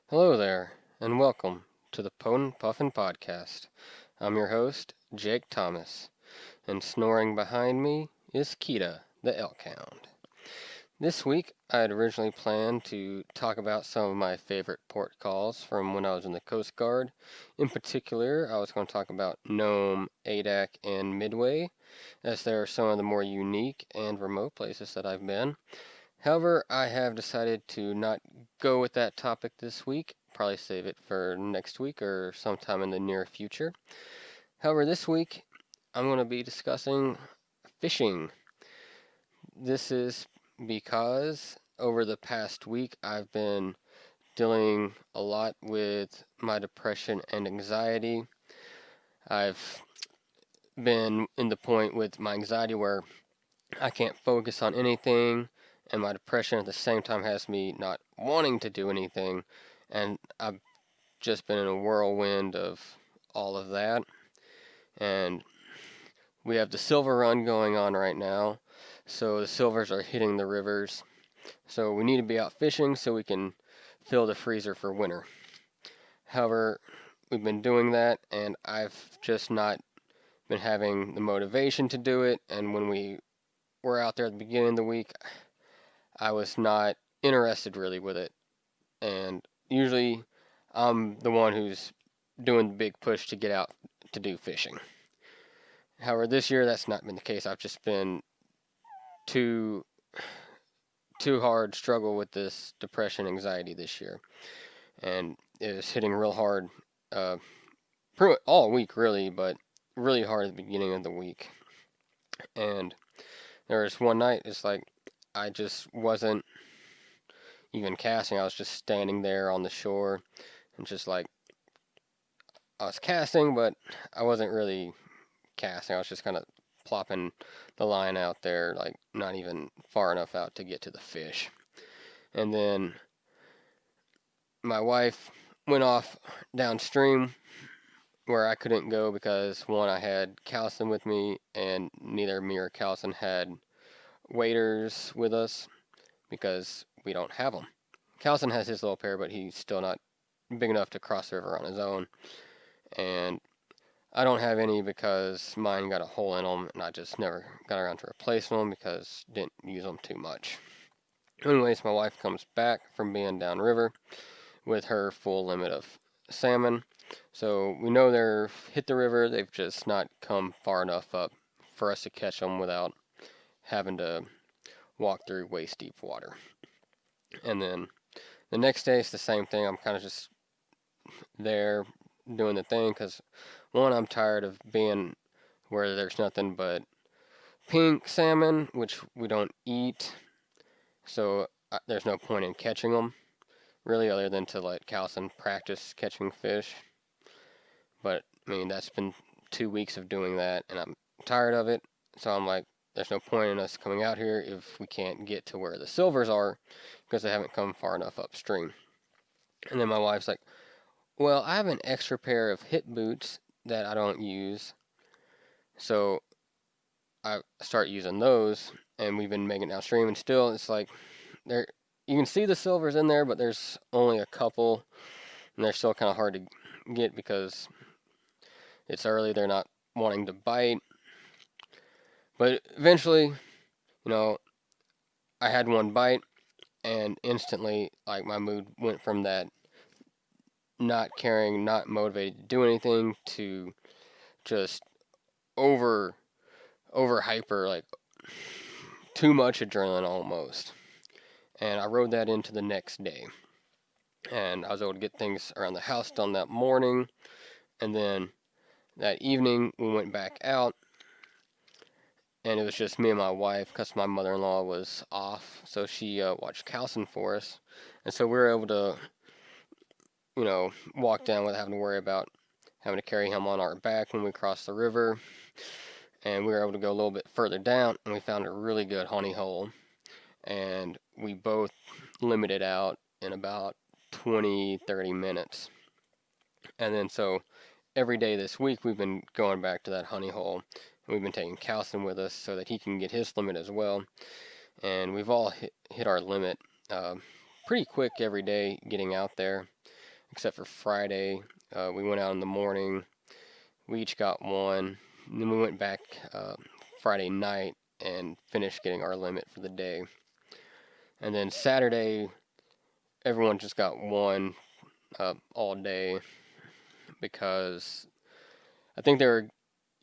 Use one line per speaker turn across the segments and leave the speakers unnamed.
Hello there, and welcome to the Potent Puffin Podcast. I'm your host, Jake Thomas, and snoring behind me is Kita, the elk hound. This week, I had originally planned to talk about some of my favorite port calls from when I was in the Coast Guard. In particular, I was going to talk about Nome, Adak, and Midway, as they are some of the more unique and remote places that I've been. However, I have decided to not go with that topic this week. Probably save it for next week or sometime in the near future. However, this week I'm going to be discussing fishing. This is because over the past week I've been dealing a lot with my depression and anxiety. I've been in the point with my anxiety where I can't focus on anything, and my depression at the same time has me not wanting to do anything, and I've just been in a whirlwind of all of that. And we have the silver run going on right now, so the silvers are hitting the rivers. So we need to be out fishing so we can fill the freezer for winter. However, we've been doing that, and I've just not been having the motivation to do it. And when we were out there at the beginning of the week, I was not interested really with it. And usually I'm the one who's doing the big push to get out to do fishing. However, this year that's not been the case. I've just been too hard struggle with this depression anxiety this year. And it was hitting real hard pretty much all week really, but really hard at the beginning of the week. And there was one night, it's like I just wasn't even casting. I was just standing there on the shore and just like I was casting, but I wasn't really casting. I was just kind of plopping the line out there, like not even far enough out to get to the fish. And then my wife went off downstream where I couldn't go because one, I had Calson with me, and neither me or Calson had waders with us because we don't have them. Calson has his little pair, but he's still not big enough to cross the river on his own. And I don't have any because mine got a hole in them, and I just never got around to replacing them because didn't use them too much. Anyways, my wife comes back from being downriver with her full limit of salmon. So we know they're hit the river, they've just not come far enough up for us to catch them without having to walk through waist deep water. And then the next day it's the same thing. I'm kind of just there doing the thing because one, I'm tired of being where there's nothing but pink salmon, which we don't eat, so there's no point in catching them really, other than to let Calson practice catching fish. But I mean, that's been 2 weeks of doing that, and I'm tired of it. So I'm like, there's no point in us coming out here if we can't get to where the silvers are because they haven't come far enough upstream. And then my wife's like, well, I have an extra pair of hip boots that I don't use, so I start using those, and we've been making it downstream, and still it's like there you can see the silvers in there, but there's only a couple, and they're still kind of hard to get because it's early. They're not wanting to bite, but eventually, I had one bite, and instantly, like, my mood went from that not caring, not motivated to do anything to just over hyper, like too much adrenaline almost. And I rode that into the next day. And I was able to get things around the house done that morning. And then that evening, we went back out. And it was just me and my wife because my mother-in-law was off. So she watched Calson for us. And so we were able to, walk down without having to worry about having to carry him on our back when we crossed the river. And we were able to go a little bit further down, and we found a really good honey hole. And we both limited out in about 20-30 minutes. And then so every day this week we've been going back to that honey hole. And we've been taking Calson with us so that he can get his limit as well. And we've all hit our limit pretty quick every day getting out there. except for Friday. We went out in the morning. We each got one. And then we went back Friday night and finished getting our limit for the day. And then Saturday, everyone just got one all day because I think they were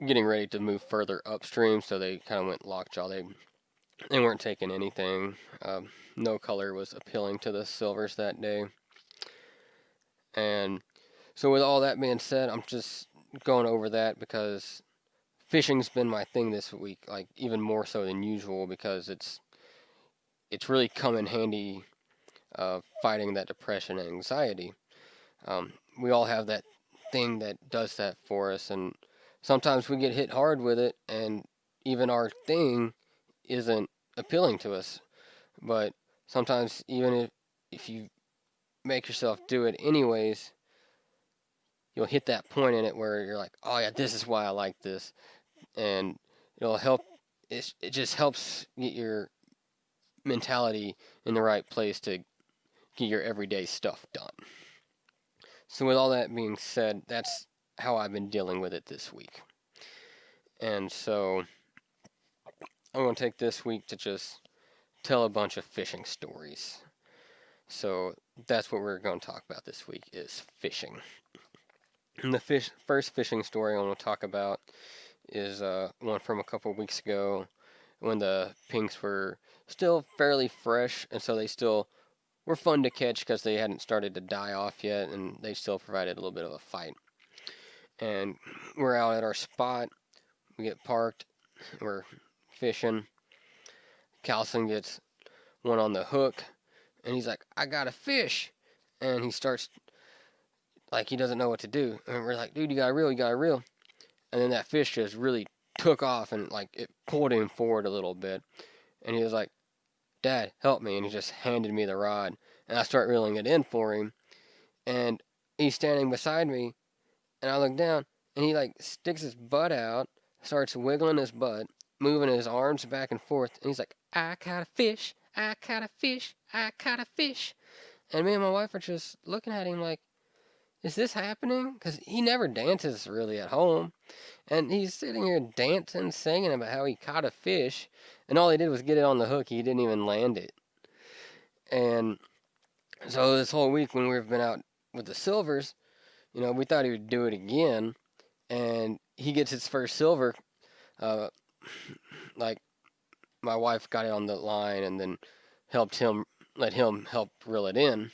getting ready to move further upstream, so they kind of went lockjaw. They weren't taking anything. No color was appealing to the silvers that day. And so with all that being said, I'm just going over that because fishing's been my thing this week, like even more so than usual, because it's really come in handy fighting that depression and anxiety. We all have that thing that does that for us, and sometimes we get hit hard with it, and even our thing isn't appealing to us. But sometimes even if you make yourself do it anyways, you'll hit that point in it where you're like, oh yeah, this is why I like this. And it'll help. It just helps get your mentality in the right place to get your everyday stuff done. So with all that being said, that's how I've been dealing with it this week. And so I'm going to take this week to just tell a bunch of fishing stories. So that's what we're going to talk about this week is fishing. And the first fishing story I want to talk about is one from a couple weeks ago when the pinks were still fairly fresh, and so they still were fun to catch because they hadn't started to die off yet, and they still provided a little bit of a fight. And we're out at our spot. We get parked. We're fishing. Calson gets one on the hook, and he's like, I got a fish. And he starts, like, he doesn't know what to do. And we're like, dude, you got a reel, you got a reel. And then that fish just really took off, and, like, it pulled him forward a little bit. And he was like, Dad, help me. And he just handed me the rod. And I start reeling it in for him. And he's standing beside me. And I look down. And he, like, sticks his butt out. Starts wiggling his butt. Moving his arms back and forth. And he's like, I caught a fish. I caught a fish. I caught a fish. And me and my wife are just looking at him like, is this happening? Because he never dances really at home. And he's sitting here dancing, singing about how he caught a fish. And all he did was get it on the hook. He didn't even land it. And so this whole week when we've been out with the silvers, you know, we thought he would do it again. And he gets his first silver. Like, my wife got it on the line and then let him help reel it in.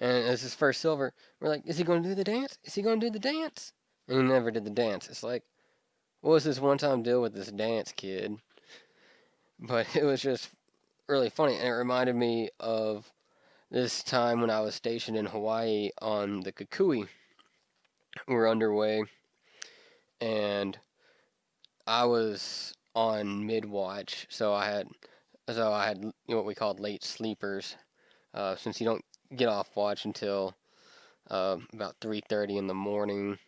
And it's his first silver. We're like, is he going to do the dance? Is he going to do the dance? And he never did the dance. It's like, what was this one-time deal with this dance, kid? But it was just really funny. And it reminded me of this time when I was stationed in Hawaii on the Kukui. We were underway. And I was on mid-watch. So I had what we called late sleepers. Since you don't get off watch until about 3:30 in the morning.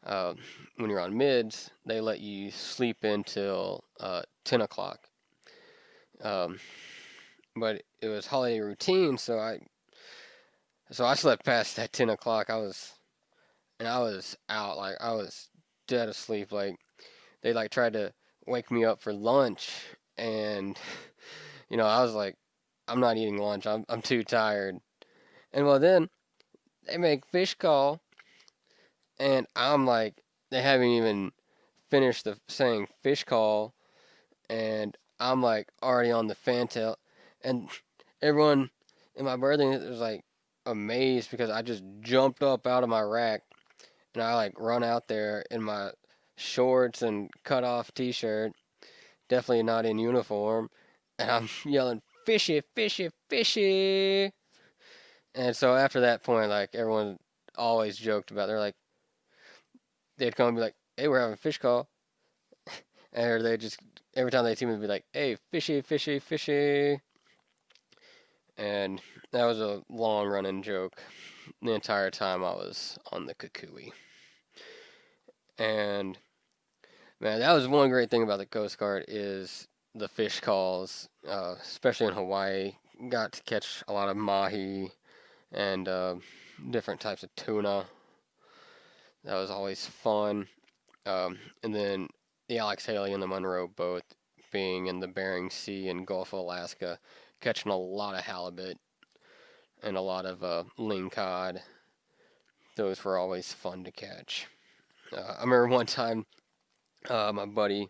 When you're on mids, they let you sleep until 10 o'clock. But it was holiday routine, so I slept past that 10 o'clock. I was out, like I was dead asleep. Like they like tried to wake me up for lunch, and you know I was like, I'm not eating lunch. I'm too tired. And well, then they make fish call, and I'm like, they haven't even finished the saying fish call, and I'm like already on the fantail, and everyone in my berthing was like amazed because I just jumped up out of my rack, and I like run out there in my shorts and cut off t-shirt, definitely not in uniform, and I'm yelling, fishy, fishy, fishy. And so after that point, like, everyone always joked about, they'd come and be like, hey, we're having a fish call. Or they just, every time they see me, they'd be like, hey, fishy, fishy, fishy. And that was a long running joke the entire time I was on the Kukui. And, man, that was one great thing about the Coast Guard is the fish calls, especially in Hawaii. Got to catch a lot of mahi and different types of tuna. That was always fun. And then the Alex Haley and the Monroe both being in the Bering Sea and Gulf of Alaska, catching a lot of halibut and a lot of lingcod. Those were always fun to catch. I remember one time, my buddy,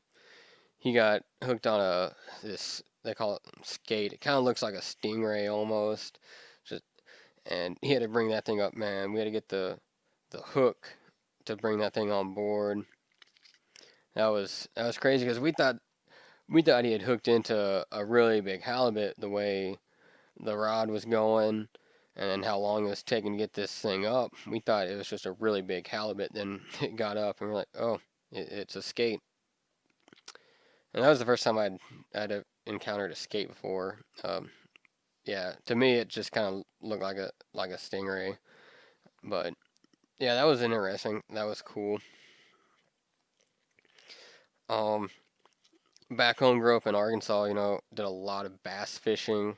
he got hooked on this, they call it skate. It kind of looks like a stingray almost. Just and he had to bring that thing up, man. We had to get the hook to bring that thing on board. That was crazy because we thought he had hooked into a really big halibut the way the rod was going and how long it was taking to get this thing up. We thought it was just a really big halibut. Then it got up and we're like, oh, it's a skate. And that was the first time I'd encountered a skate before. Yeah, to me it just kind of looked like a stingray. But yeah, that was interesting. That was cool. Um, Back home, grew up in Arkansas. Did a lot of bass fishing.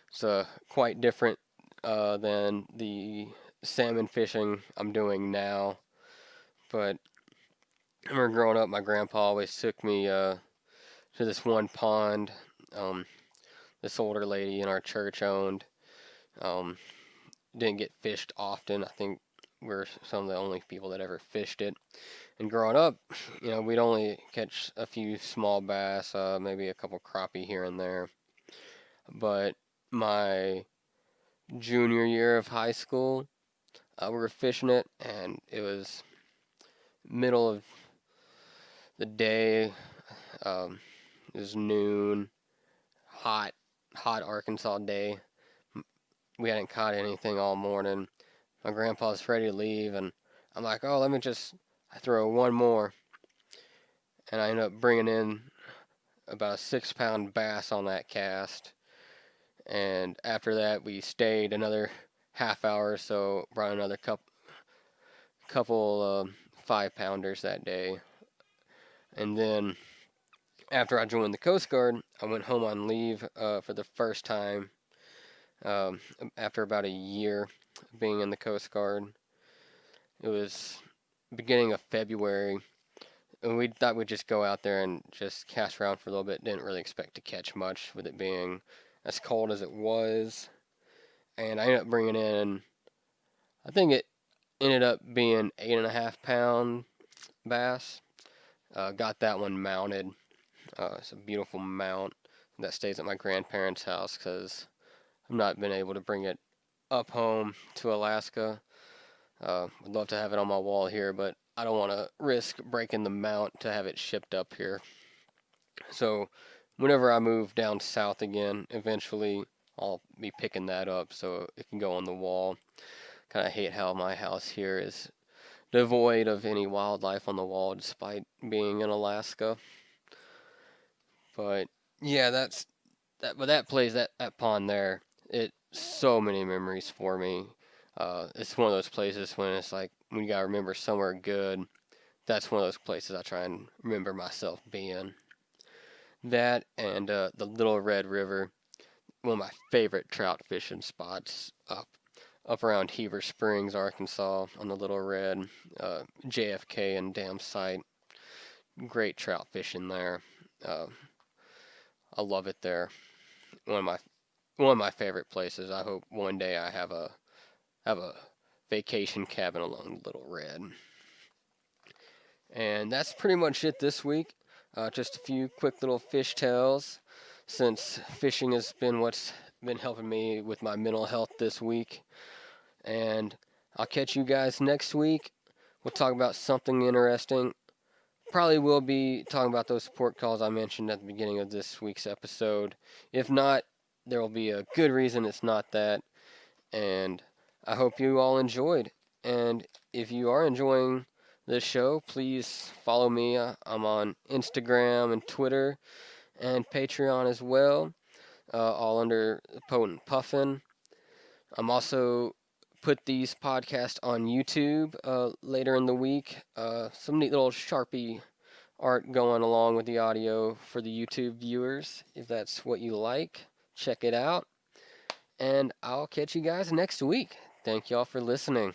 It's quite different than the salmon fishing I'm doing now. But I remember growing up, my grandpa always took me to this one pond. Um, this older lady in our church owned. Um, didn't get fished often. I think we're some of the only people that ever fished it. And growing up, we'd only catch a few small bass, maybe a couple crappie here and there. But my junior year of high school, we were fishing it, and it was middle of the day. It was noon, hot, hot Arkansas day. We hadn't caught anything all morning. My grandpa's ready to leave, and I'm like, oh, let me just throw one more. And I ended up bringing in about a 6-pound bass on that cast. And after that, we stayed another half hour or so, brought another couple 5-pounders that day. And then after I joined the Coast Guard, I went home on leave for the first time after about a year being in the Coast Guard. It was beginning of February, and we thought we'd just go out there and just cast around for a little bit. Didn't really expect to catch much with it being as cold as it was. And I ended up bringing in, I think it ended up being 8.5-pound bass. Got that one mounted. It's a beautiful mount that stays at my grandparents' house because I've not been able to bring it up home to Alaska. I'd love to have it on my wall here, but I don't want to risk breaking the mount to have it shipped up here. So whenever I move down south again, eventually I'll be picking that up so it can go on the wall. Kind of hate how my house here is devoid of any wildlife on the wall despite being in Alaska. But yeah, that pond there, it so many memories for me. It's one of those places when it's like when you gotta remember somewhere good. That's one of those places I try and remember myself being. That and the Little Red River, one of my favorite trout fishing spots up around Heber Springs, Arkansas, on the Little Red, JFK and Dam Site. Great trout fishing there. I love it there. One of my favorite places. I hope one day I have a vacation cabin along the Little Red. And that's pretty much it this week. Just a few quick little fish tales, since fishing has been what's been helping me with my mental health this week. And I'll catch you guys next week. We'll talk about something interesting. Probably will be talking about those support calls I mentioned at the beginning of this week's episode. If not, there will be a good reason it's not that. And I hope you all enjoyed. And if you are enjoying this show, please follow me. I'm on Instagram and Twitter and Patreon as well, all under Potent Puffin. I'm also put these podcasts on YouTube later in the week. Some neat little sharpie art going along with the audio for the YouTube viewers. If that's what you like, check it out. and I'll catch you guys next week. Thank y'all for listening.